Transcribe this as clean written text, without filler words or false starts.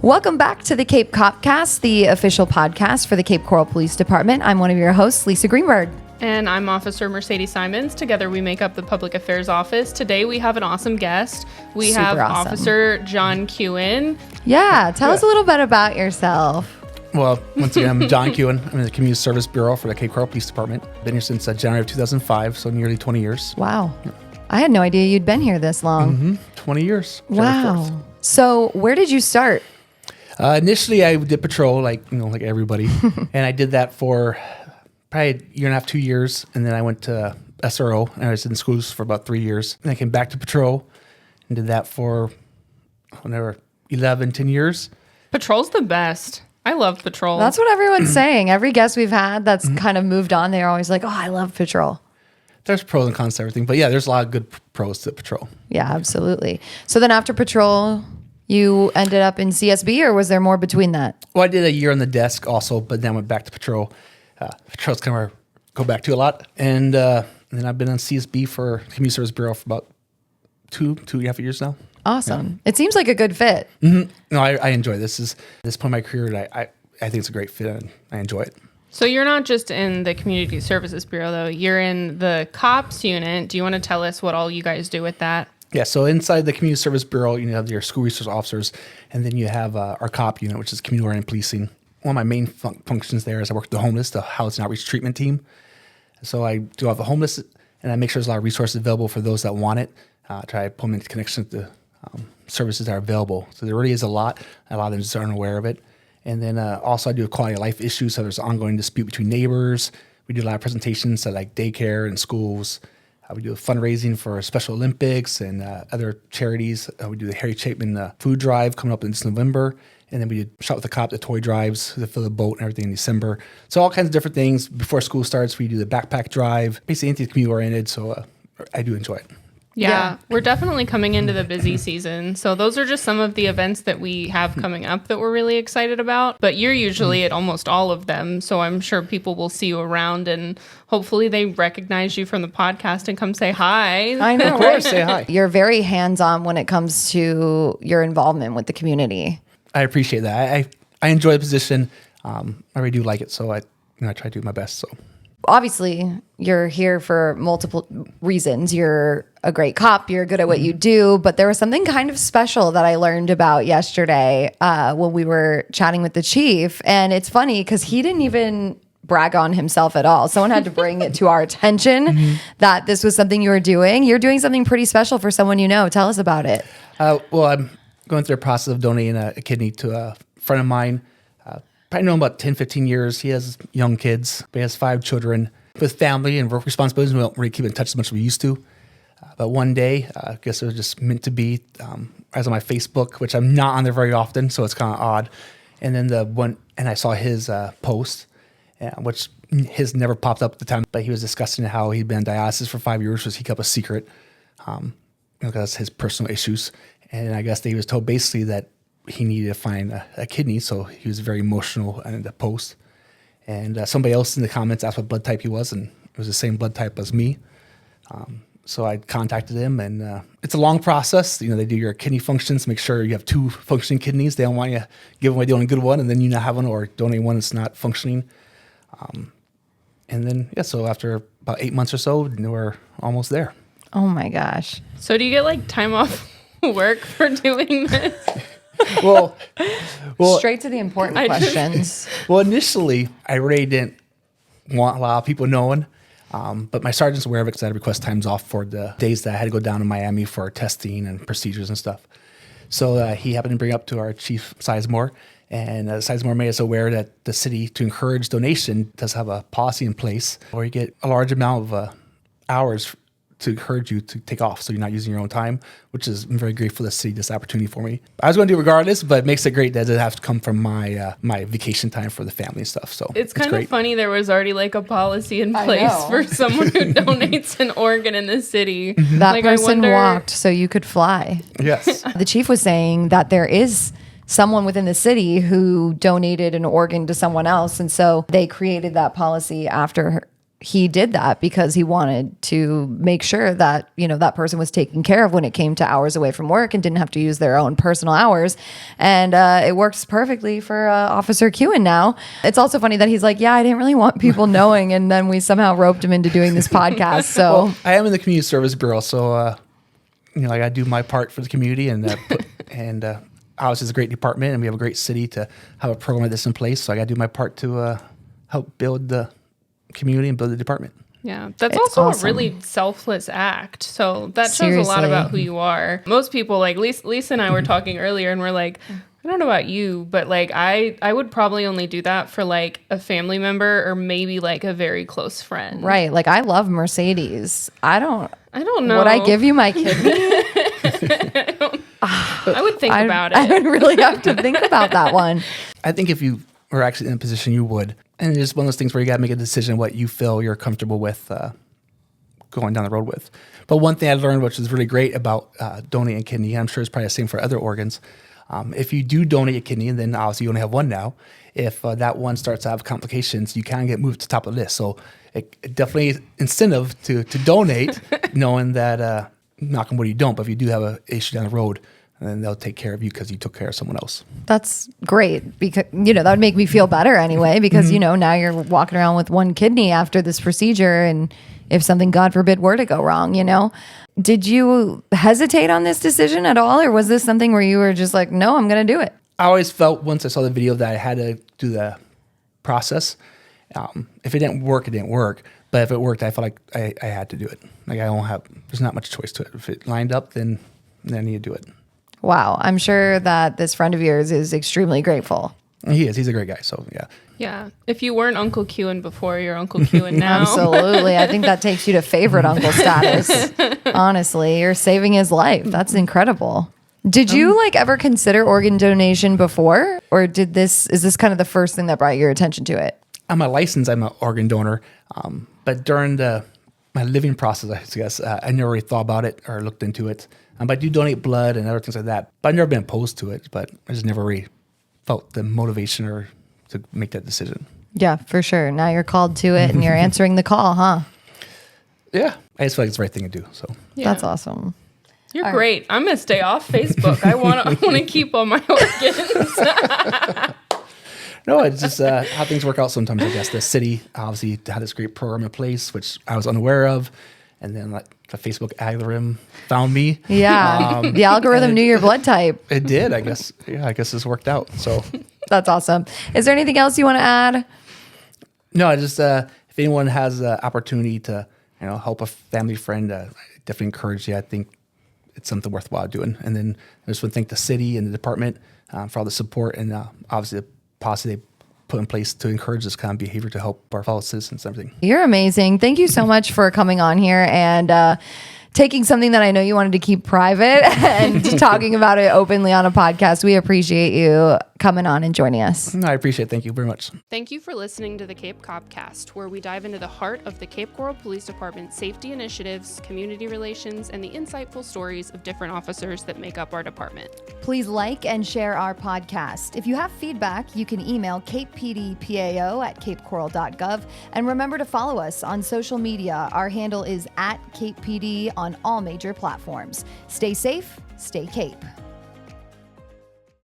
Welcome back to the Cape Copcast, the official podcast for the Cape Coral Police Department. I'm one of your hosts, Lisa Greenberg. And I'm Officer Mercedes Simons. Together we make up the Public Affairs Office. Today we have an awesome guest. We have awesome. Officer John Kuhn. Yeah, tell us a little bit about yourself. Well, once again, I'm John Kuhn. I'm in the Community Service Bureau for the Cape Coral Police Department. Been here since January of 2005, so nearly 20 years. Wow. I had no idea you'd been here this long. 20 years. Wow. So where did you start? Initially, I did patrol, like everybody, and I did that for probably a year and a half, 2 years, and then I went to SRO, and I was in schools for about 3 years. And I came back to patrol and did that for 10 years. Patrol's the best. I love patrol. That's what everyone's saying. Every guest we've had that's kind of moved on, they're always like, oh, I love patrol. There's pros and cons to everything, but yeah, there's a lot of good pros to patrol. Yeah, absolutely. So then after patrol, you ended up in CSB, or was there more between that? Well, I did a year on the desk also, but then went back to patrol. Patrol's kind of where I go back to a lot. And then I've been on CSB for Community Service Bureau for about two and a half years now. Awesome. Yeah. It seems like a good fit. Mm-hmm. No, I enjoy this. This is this point in my career that I think it's a great fit, and I enjoy it. So you're not just in the Community Services Bureau, though. You're in the COPS unit. Do you want to tell us what all you guys do with that? Yeah, so inside the Community Service Bureau, you have your school resource officers, and then you have our COP unit, which is community-oriented policing. One of my main functions there is I work with the homeless, the housing outreach treatment team. So I do all the homeless, and I make sure there's a lot of resources available for those that want it. Try to put them into connection with the services that are available. So there really is a lot of them just aren't aware of it. And then also I do quality of life issues, so there's ongoing dispute between neighbors. We do a lot of presentations at like daycare and schools. We do fundraising for Special Olympics and other charities. We do the Harry Chapman food drive coming up in this November. And then we did Shot with the Cop, the toy drives, the fill the boat and everything in December. So all kinds of different things. Before school starts, we do the backpack drive, basically anything community oriented. So I do enjoy it. Yeah, we're definitely coming into the busy season. So those are just some of the events that we have coming up that we're really excited about. But you're usually at almost all of them. So I'm sure people will see you around and hopefully they recognize you from the podcast and come say hi. I know. Of course, say hi. You're very hands-on when it comes to your involvement with the community. I appreciate that. I enjoy the position. I really do like it. So I try to do my best. So. Obviously, you're here for multiple reasons. You're a great cop. You're good at what you do. But there was something kind of special that I learned about yesterday when we were chatting with the chief. And it's funny because he didn't even brag on himself at all. Someone had to bring it to our attention that this was something you were doing. You're doing something pretty special for someone you know. Tell us about it. Well, I'm going through the process of donating a kidney to a friend of mine. Probably know him about 10, 15 years. He has young kids, but he has 5 children. With family and work responsibilities, we don't really keep in touch as much as we used to. But one day, I guess it was just meant to be. I was on my Facebook, which I'm not on there very often, so it's kind of odd. And then I saw his post, which his never popped up at the time, but he was discussing how he'd been on dialysis for 5 years, which he kept a secret because his personal issues. And I guess that he was told basically that he needed to find a kidney, so he was very emotional in the post. And somebody else in the comments asked what blood type he was, and it was the same blood type as me. So I contacted him, and it's a long process. They do your kidney functions, make sure you have 2 functioning kidneys. They don't want you to give away the only good one, and then you not have one, or donate one that's not functioning. And then, so after about 8 months or so, we're almost there. Oh my gosh. So do you get like time off work for doing this? Well, Straight to the important questions. Well, initially, I really didn't want a lot of people knowing, but my sergeant's aware of it because I had to request times off for the days that I had to go down to Miami for testing and procedures and stuff. So he happened to bring up to our chief, Sizemore, and Sizemore made us aware that the city, to encourage donation, does have a policy in place where you get a large amount of hours to encourage you to take off, so you're not using your own time, which is, I'm very grateful to see this opportunity for me. I was going to do it regardless, but it makes it great that it has to come from my my vacation time for the family and stuff. So it's kind of funny. There was already like a policy in place for someone who donates an organ in the city. That person walked so you could fly. Yes. The chief was saying that there is someone within the city who donated an organ to someone else, and so they created that policy after he did that because he wanted to make sure that, that person was taken care of when it came to hours away from work and didn't have to use their own personal hours. And it works perfectly for Officer Kuhn now. It's also funny that he's like, yeah, I didn't really want people knowing. And then we somehow roped him into doing this podcast. So Well, I am in the Community Service Bureau. So, I got to do my part for the community and obviously it's a great department and we have a great city to have a program like this in place. So I got to do my part to help build the community and build the department. Yeah, that's It's also awesome. a really selfless act. So that shows a lot about who you are. Most people, like Lisa and I were talking earlier, and we're like, I don't know about you, but like I would probably only do that for like a family member or maybe like a very close friend. right. Like I love Mercedes. I don't know. Would I give you my kidney? I would think about it. I would really have to think about that one. I think if you were actually in a position, you would. And it's one of those things where you got to make a decision what you feel you're comfortable with going down the road with. But one thing I learned, which is really great about donating a kidney, and I'm sure it's probably the same for other organs, if you do donate a kidney, and then obviously you only have one now, if that one starts to have complications, you can get moved to the top of the list. So it definitely is incentive to donate, knowing that, knock on wood, you don't, but if you do have an issue down the road, and then they'll take care of you because you took care of someone else. That's great because, that would make me feel better anyway, because, now you're walking around with one kidney after this procedure. And if something, God forbid, were to go wrong, did you hesitate on this decision at all? Or was this something where you were just like, no, I'm going to do it? I always felt once I saw the video that I had to do the process. If it didn't work, it didn't work. But if it worked, I felt like I had to do it. Like there's not much choice to it. If it lined up, then I need to do it. Wow. I'm sure that this friend of yours is extremely grateful. And he is. He's a great guy. So, yeah. Yeah. If you weren't Uncle Kuhn before, you're Uncle Kuhn now. Absolutely. I think that takes you to favorite uncle status. Honestly, you're saving his life. That's incredible. Did you ever consider organ donation before? Or is this kind of the first thing that brought your attention to it? I'm a licensed, I'm an organ donor. But during my living process, I guess, I never really thought about it or looked into it. But I do donate blood and other things like that. But I've never been opposed to it, but I just never really felt the motivation or to make that decision. Yeah, for sure. Now you're called to it and you're answering the call, huh? Yeah. I just feel like it's the right thing to do. So Yeah. That's awesome. You're great. I'm gonna stay off Facebook. I want to keep all my organs. no, it's just how things work out sometimes, I guess. The city obviously had this great program in place, which I was unaware of. And then the Facebook algorithm found me. Yeah. The algorithm knew your blood type. It did, I guess. Yeah, I guess it's worked out. So That's awesome. Is there anything else you want to add? no, I just if anyone has the opportunity to help a family friend, I definitely encourage you. I think it's something worthwhile doing. And then I just want to thank the city and the department for all the support and obviously the policy they put in place to encourage this kind of behavior to help our fellow citizens and everything. You're amazing. Thank you so much for coming on here and taking something that I know you wanted to keep private and talking about it openly on a podcast. We appreciate you coming on and joining us. No, I appreciate it. Thank you very much. Thank you for listening to the Cape Copcast, where we dive into the heart of the Cape Coral Police Department's safety initiatives, community relations, and the insightful stories of different officers that make up our department. Please like and share our podcast. If you have feedback, you can email capepdpao@capecoral.gov. And remember to follow us on social media. Our handle is @CapePD on all major platforms. Stay safe, stay Cape.